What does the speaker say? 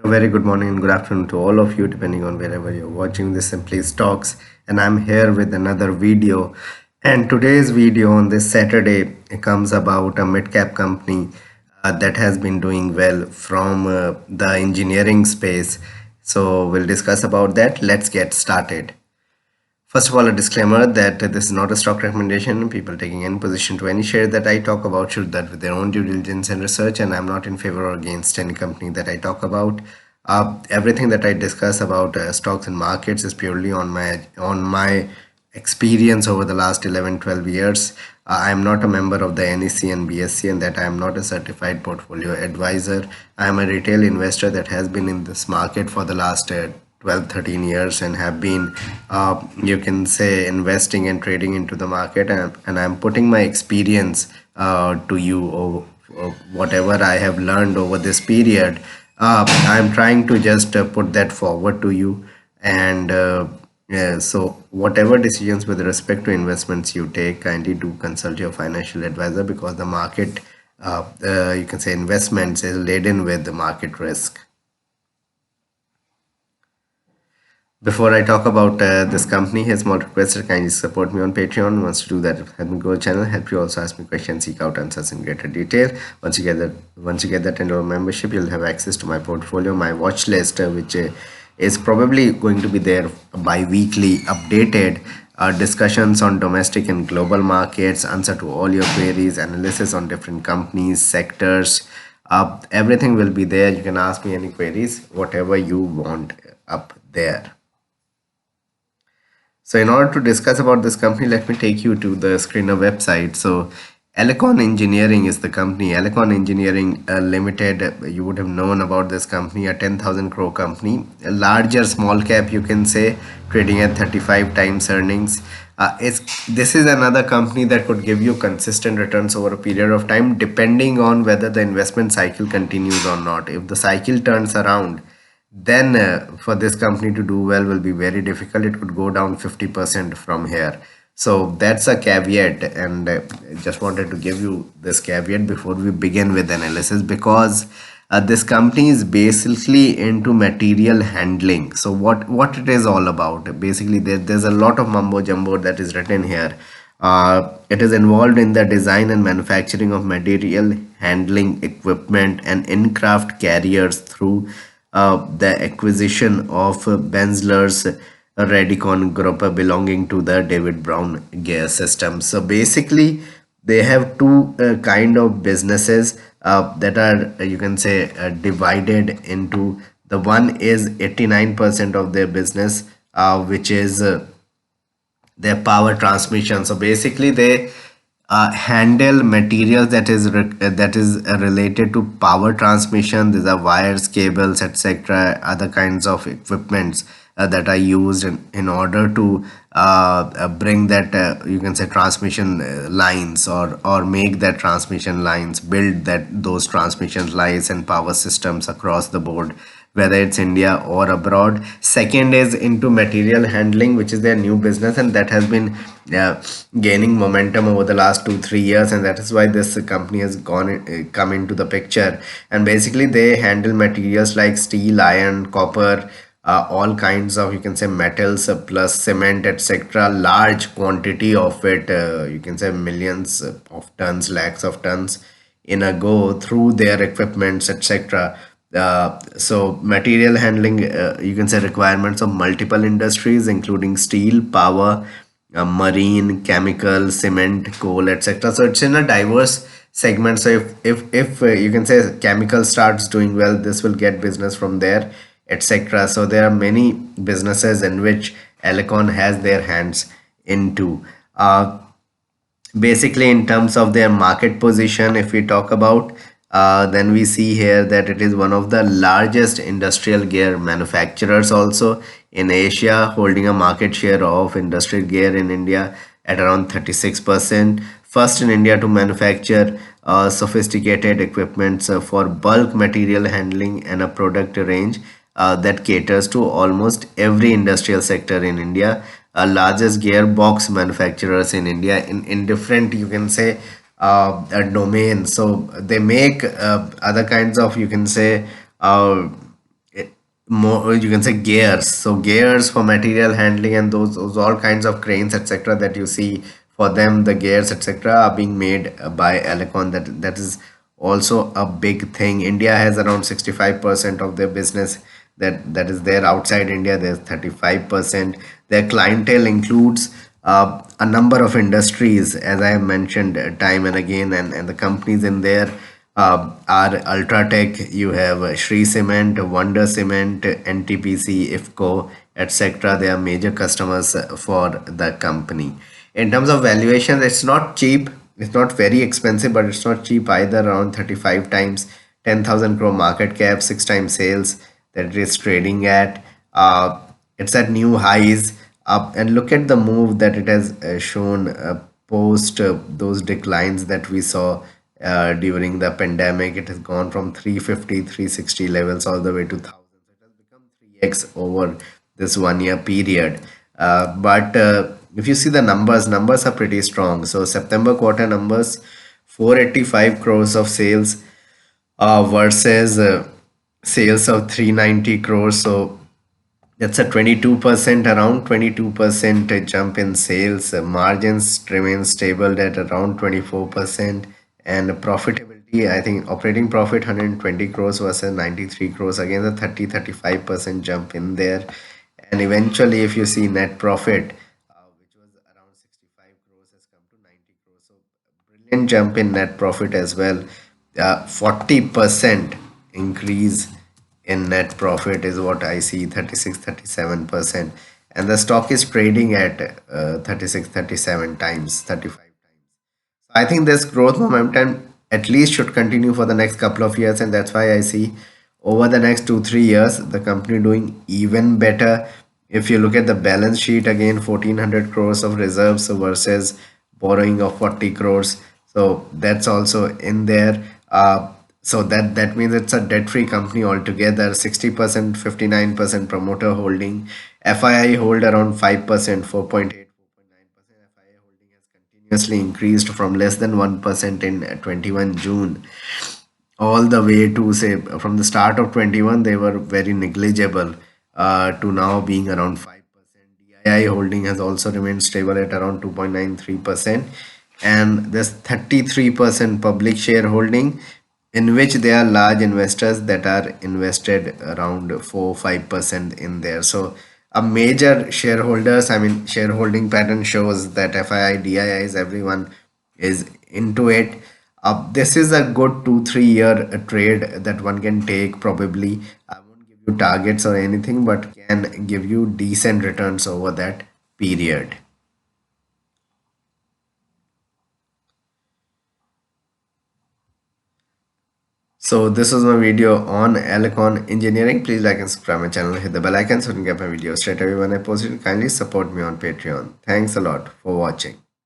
A very good morning and good afternoon to all of you, depending on wherever you're watching this Simply Talks. And I'm here with another video. And today's video on this Saturday comes about a mid-cap company that has been doing well from the engineering space. So we'll discuss about that. Let's get started. First of all, a disclaimer that this is not a stock recommendation. People taking any position to any share that I talk about should that with their own due diligence and research, and I'm not in favor or against any company that I talk about. Everything that I discuss about stocks and markets is purely on my experience over the last 11 12 years. I am not a member of the NEC and BSC, and that I am not a certified portfolio advisor. I am a retail investor that has been in this market for the last 12 13 years and have been you can say investing and trading into the market, and I'm putting my experience to you, or whatever I have learned over this period. I'm trying to just put that forward to you. And yeah, so whatever decisions with respect to investments you take, kindly do consult your financial advisor, because the market, you can say investments, is laden with the market risk. Before I talk about this company, here's more request: kindly support me on Patreon. Once you do that, help me grow the channel, help you also ask me questions, seek out answers in greater detail. Once you get that $10 membership, you'll have access to my portfolio, my watch list, which is probably going to be there bi-weekly, updated discussions on domestic and global markets, answer to all your queries, analysis on different companies, sectors. Everything will be there. You can ask me any queries, whatever you want, up there. So in order to discuss about this company, let me take you to the screener website. So Alicon Engineering is the company. Alicon Engineering Limited, you would have known about this company, a 10,000 crore company, a larger small cap, you can say, trading at 35 times earnings. This is another company that could give you consistent returns over a period of time, depending on whether the investment cycle continues or not. If the cycle turns around, then for this company to do well will be very difficult. It could go down 50% from here. So that's a caveat, and just wanted to give you this caveat before we begin with analysis, because this company is basically into material handling. So what it is all about, basically, there's a lot of mumbo jumbo that is written here. It is involved in the design and manufacturing of material handling equipment and in-craft carriers through the acquisition of Benzler's Radicon group belonging to the David Brown gear system. So basically, they have two kind of businesses that are, you can say, divided into. The one is 89% of their business, which is their power transmission. So basically, they handle materials that is related to power transmission. These are wires, cables, etc., other kinds of equipments that are used in order to bring that, you can say, transmission lines, or make that transmission lines, build those transmission lines and power systems across the board, whether it's India or abroad. Second is into material handling, which is their new business, and that has been gaining momentum over the last 2 3 years, and that is why this company has come into the picture. And basically, they handle materials like steel, iron, copper, all kinds of, you can say, metals, plus cement, etc., large quantity of it, you can say millions of tons, lakhs of tons in a go through their equipments, etc. So material handling, you can say, requirements of multiple industries, including steel, power, marine, chemical, cement, coal, etc. So it's in a diverse segment. So if you can say chemical starts doing well, this will get business from there, etc. So there are many businesses in which Alicon has their hands into. Basically, in terms of their market position, if we talk about, then we see here that it is one of the largest industrial gear manufacturers also in Asia, holding a market share of industrial gear in India at around 36%. First in India to manufacture sophisticated equipments for bulk material handling, and a product range that caters to almost every industrial sector in India. Largest gearbox manufacturers in India in different, you can say, domains. So they make other kinds of, you can say, more, you can say, gears. So gears for material handling, and those all kinds of cranes, etc., that you see, for them the gears, etc., are being made by Alicon. That is also a big thing. India has around 65% of their business that is there. Outside India there's 35%. Their clientele includes a number of industries, as I have mentioned time and again, and the companies in there are Ultratech, you have Shree Cement, Wonder Cement, NTPC, IFCO, etc. They are major customers for the company. In terms of valuation, it's not cheap. It's not very expensive, but it's not cheap either. Around 35 times, 10,000 crore market cap, 6 times sales that it is trading at. It's at new highs. And look at the move that it has shown post those declines that we saw during the pandemic. It has gone from 350, 360 levels all the way to 1000. It has become 3x over this 1 year period. But if you see the numbers are pretty strong. So September quarter numbers, 485 crores of sales versus sales of 390 crores. So that's a 22%, around 22% jump in sales. Margins remain stable at around 24%. And profitability, I think operating profit 120 crores versus 93 crores. Again, the 35% jump in there. And eventually, if you see net profit, which was around 65 crores, has come to 90 crores. So brilliant jump in net profit as well. 40% increase in net profit is what I see, 36, 37%. And the stock is trading at 36, 37 times, 35 times. I think this growth momentum at least should continue for the next couple of years, and that's why I see over the next 2 3 years the company doing even better. If you look at the balance sheet again, 1400 crores of reserves versus borrowing of 40 crores, so that's also in there. So that means it's a debt-free company altogether. 60%, 59% promoter holding. FII hold around 5%, 4.8, 4.9%. FII holding has continuously increased from less than 1% in 21 June all the way to, say, from the start of 21 they were very negligible, to now being around 5%. DII holding has also remained stable at around 2.93%, and there's 33% public shareholding, in which there are large investors that are invested around 4 5% in there. So a major shareholders, I mean, shareholding pattern shows that FII, DIIs, everyone is into it. This is a good 2 3 year trade that one can take probably. I won't give you targets or anything, but can give you decent returns over that period. So this was my video on Alicon Engineering. Please like and subscribe my channel, hit the bell icon so you can get my videos straight away when I post it. Kindly support me on Patreon. Thanks a lot for watching.